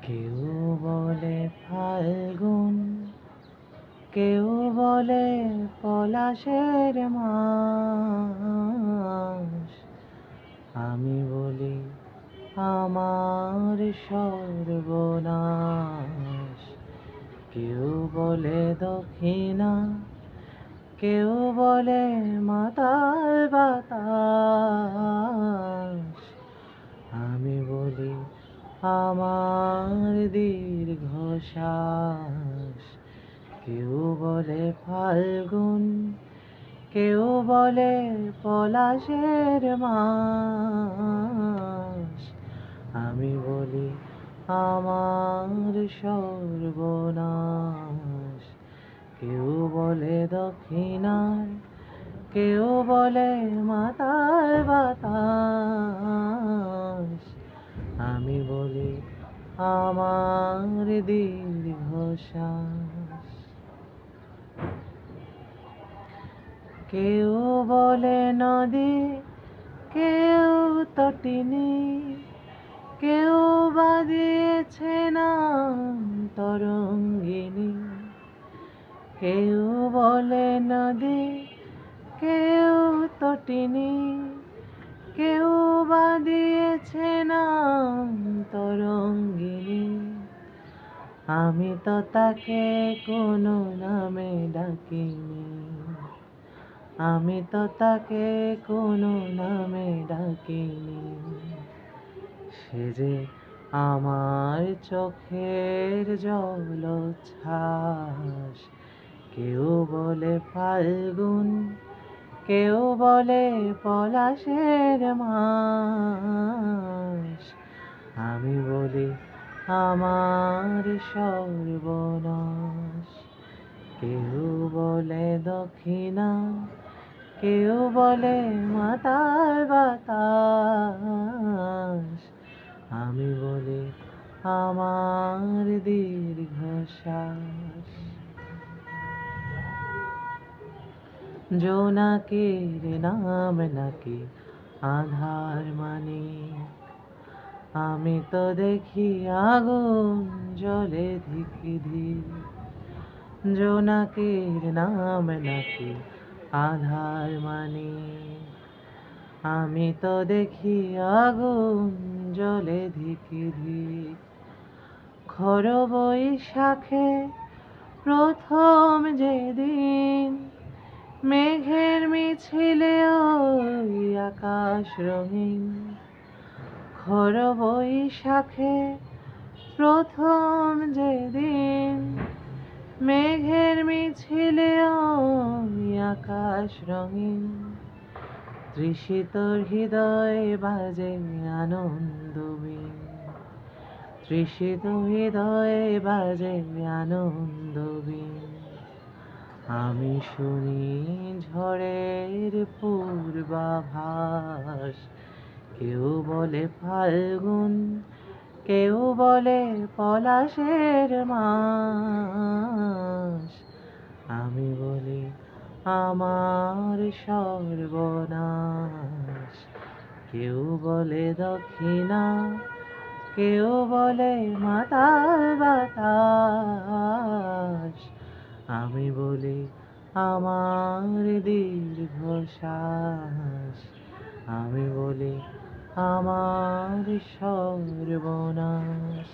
কেউ বলে ফাল্গুন, কেউ বলে পলাশের মাস। আমি বলি আমার সর্বনাশ। কেউ বলে দক্ষিণা, কেউ বলে মাতাল বাতাস। আমি বলি আমার দীর্ঘশ্বাস। কেউ বলে ফাল্গুন, কেউ বলে পলাশের মাস। আমি বলি আমার সর্বনাশ। কেউ বলে দক্ষিণার, কেউ বলে মাতাল বাতাস। আমি বলি আমার দীর্ঘশ্বাস। কেউ বলে নদী, কেউ তটিনী, কেউ বা দিয়েছে নাম তরঙ্গিনী। কেউ বলে নদী, কেউ তটিনী, কেউ বা দিয়েছে নাম তরঙ্গিনী। আমি তো তাকে কোনো নামে ডাকিনি, আমি তো তাকে কোনো নামে ডাকিনি। সে যে আমার চোখের জলোচ্ছ্বাস। কেউ বলে ফাল্গুন, কেউ বলে পলাশের মাস। আমি বলি আমার সর্বনাশ। কেউ বলে দক্ষিণা, কেউ বলে মাতাল বাতাস। আমি বলি আমার দীর্ঘশ্বাস। জোনাকির নাম নাকি আধার মানে, আমি তো দেখি আগুন জ্বলে ধিক ধিক। জোনাকির নাম নাকি আধার মানে, আমি তো দেখি আগুন জ্বলে ধিক ধিক। খর বৈশাখে প্রথম যেদিন মেঘের মিছিলে ওই আকাশ রঙিন। খর বৈশাখে প্রথম যেদিন মেঘের মিছিলে ওই আকাশ রঙিন। তৃষিত হৃদয় বাজে আনন্দবীণ, তৃষিত হৃদয় বাজে আনন্দবীণ। আমি শুনি ঝড়ের পূর্বাভাস। কেউ বলে ফাল্গুন, কেউ বলে পলাশের মাস। আমি বলি আমার সর্বনাশ। কেউ বলে দক্ষিণা, কেউ বলে মাতাল বাতাস। আমি বলি আমার দীর্ঘশ্বাস। আমি বলি আমার সর্বনাশ।